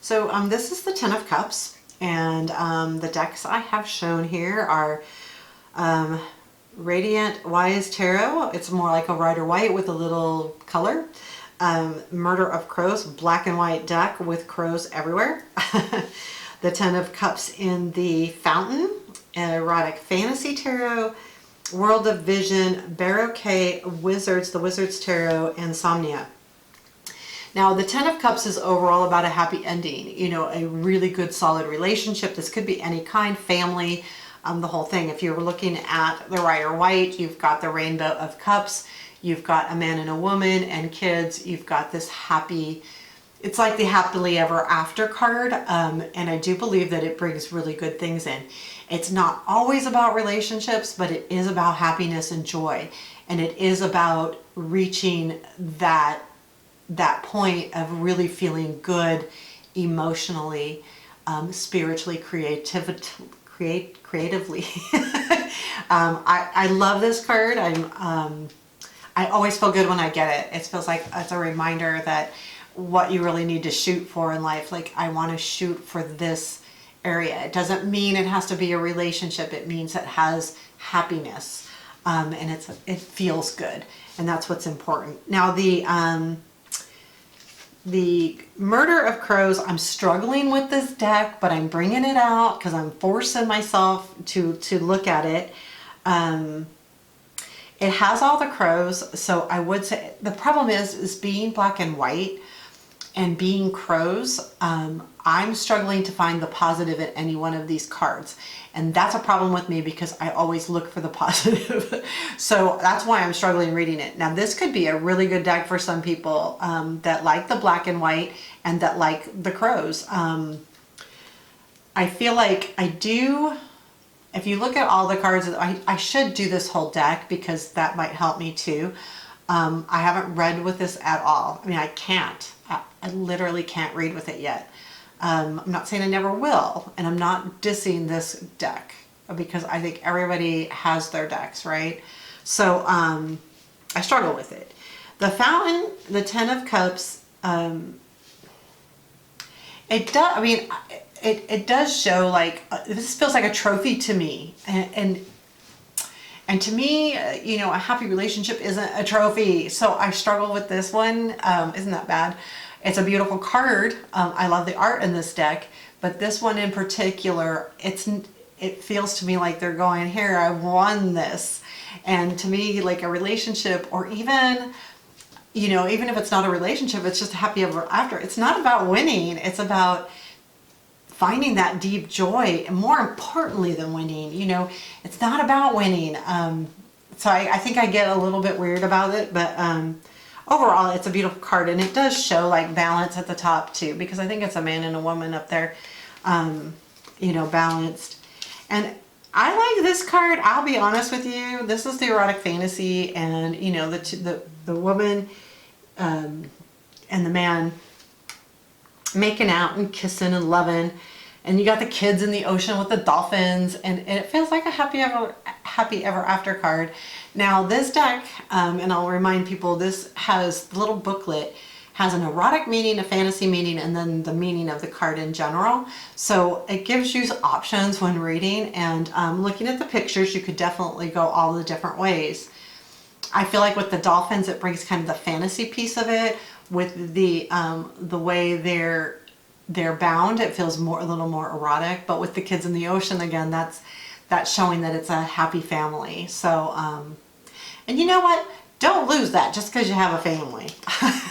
So this is the Ten of Cups, and the decks I have shown here are Radiant Wise Tarot. It's more like a Rider-Waite with a little color. Murder of Crows, black and white deck with crows everywhere. The Ten of Cups in the Fountain, Erotic Fantasy Tarot, World of Vision, Baroque, Wizards, the Wizards Tarot, and Somnia. Now, the Ten of Cups is overall about a happy ending, you know, a really good solid relationship. This could be any kind, family, the whole thing. If you were looking at the Rider-Waite, you've got the Rainbow of Cups, you've got a man and a woman and kids, you've got this happy, it's like the happily ever after card, and I do believe that it brings really good things in. It's not always about relationships, but it is about happiness and joy, and it is about reaching that point of really feeling good emotionally, spiritually, creatively. I love this card. I always feel good when I get it. It feels like it's a reminder that what you really need to shoot for in life. Like, I want to shoot for this area. It doesn't mean it has to be a relationship. It means it has happiness, and it feels good, and that's what's important. Now, the Murder of Crows, I'm struggling with this deck, but I'm bringing it out because I'm forcing myself to look at it. It has all the crows, so I would say the problem is being black and white and being crows. I'm struggling to find the positive in any one of these cards, and that's a problem with me because I always look for the positive. So that's why I'm struggling reading it. Now, this could be a really good deck for some people that like the black and white and that like the crows. I feel like I do. If you look at all the cards, I should do this whole deck because that might help me too. I haven't read with this at all. I mean, I can't. I literally can't read with it yet. I'm not saying I never will, and I'm not dissing this deck because I think everybody has their decks, right? So I struggle with it. The Fountain, the Ten of Cups, it does. I mean, it does show like this feels like a trophy to me, and to me, you know, a happy relationship isn't a trophy. So I struggle with this one. Isn't that bad? It's a beautiful card. I love the art in this deck, but this one in particular, it feels to me like they're going, here, I won this. And to me, like a relationship, or even, you know, even if it's not a relationship, it's just a happy ever after. It's not about winning. It's about finding that deep joy, and more importantly than winning, you know, it's not about winning. So I think I get a little bit weird about it, but overall it's a beautiful card, and it does show like balance at the top too, because I think it's a man and a woman up there, you know, balanced. And I like this card. I'll be honest with you. This is the Erotic Fantasy, and you know, the woman and the man making out and kissing and loving, and you got the kids in the ocean with the dolphins, and it feels like a happy ever after card. Now, this deck, and I'll remind people, this has the little booklet, has an erotic meaning, a fantasy meaning, and then the meaning of the card in general. So it gives you options when reading, and looking at the pictures, you could definitely go all the different ways. I feel like with the dolphins, it brings kind of the fantasy piece of it. With the way they're bound, it feels a little more erotic. But with the kids in the ocean, again, that's showing that it's a happy family. So, and you know what? Don't lose that just because you have a family.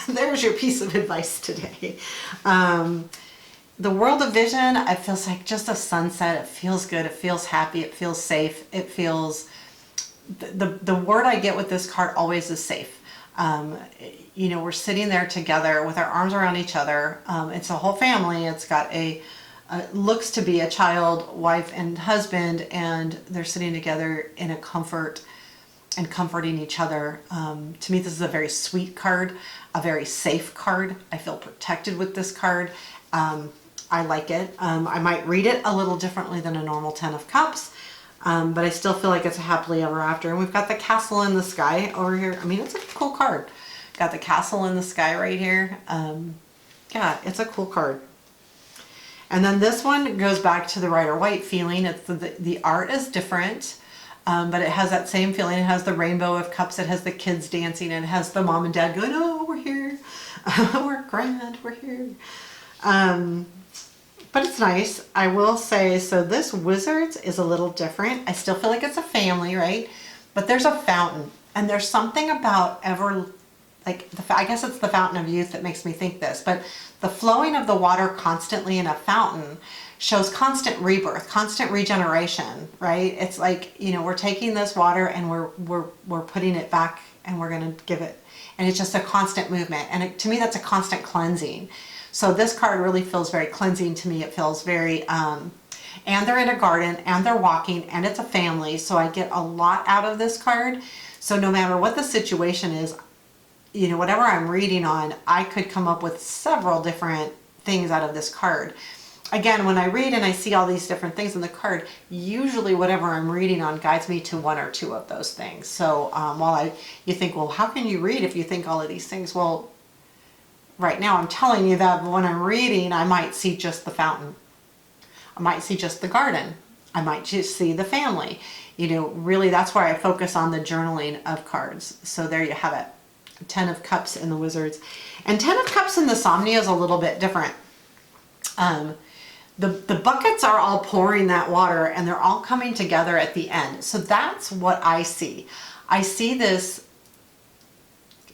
There's your piece of advice today. The World of Vision, it feels like just a sunset. It feels good. It feels happy. It feels safe. It feels, the word I get with this card always is safe. You know, we're sitting there together with our arms around each other. It's a whole family. It's got looks to be a child, wife, and husband, and they're sitting together in a comfort and comforting each other. To me, this is a very sweet card, a very safe card. I feel protected with this card. I like it. I might read it a little differently than a normal Ten of Cups, but I still feel like it's a happily ever after. And we've got the castle in the sky over here. I mean, it's a cool card. Got the castle in the sky right here. Yeah, it's a cool card. And then this one goes back to the Rider-Waite feeling. It's the art is different, but it has that same feeling. It has the rainbow of cups. It has the kids dancing, and it has the mom and dad going, "Oh, we're here. We're grand. We're here." But it's nice. I will say, so this Wizards is a little different. I still feel like it's a family, right? But there's a fountain, and there's something about I guess it's the fountain of youth that makes me think this, but the flowing of the water constantly in a fountain shows constant rebirth, constant regeneration, right? It's like, we're taking this water and we're putting it back, and we're going to give it, and it's just a constant movement. And to me, that's a constant cleansing. So this card really feels very cleansing to me. It feels very, and they're in a garden, and they're walking, and it's a family. So I get a lot out of this card. So no matter what the situation is, whatever I'm reading on, I could come up with several different things out of this card. Again, when I read and I see all these different things in the card, usually whatever I'm reading on guides me to one or two of those things. So while you think, well, how can you read if you think all of these things? Well, right now I'm telling you that when I'm reading, I might see just the fountain. I might see just the garden. I might just see the family. Really that's where I focus on the journaling of cards. So there you have it. 10 of Cups in the Wizards. And 10 of Cups in the Somnia is a little bit different. The buckets are all pouring that water, and they're all coming together at the end. So that's what I see. I see this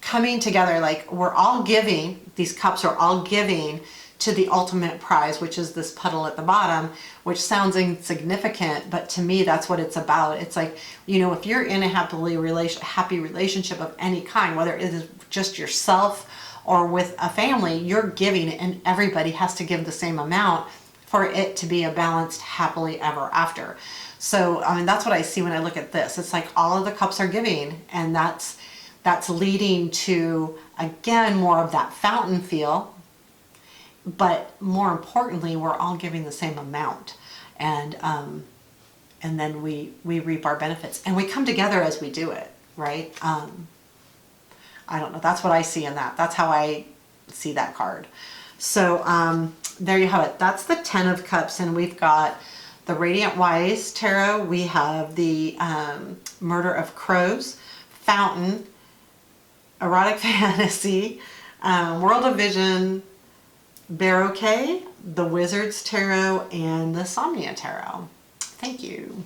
coming together, like we're all giving, these cups are all giving to the ultimate prize, which is this puddle at the bottom, which sounds insignificant, but to me, that's what it's about. It's like, if you're in a happy relationship of any kind, whether it is just yourself or with a family, you're giving, and everybody has to give the same amount for it to be a balanced happily ever after. So, that's what I see when I look at this. It's like all of the cups are giving, and that's leading to, again, more of that fountain feel. But more importantly, we're all giving the same amount, and then we reap our benefits, and we come together as we do it, right? I don't know. That's what I see in that. That's how I see that card. So there you have it. That's the 10 of Cups, and we've got the Radiant Wise Tarot. We have the Murder of Crows, Fountain, Erotic Fantasy, World of Vision, Baroque, the Wizards Tarot, and the Somnia Tarot. Thank you.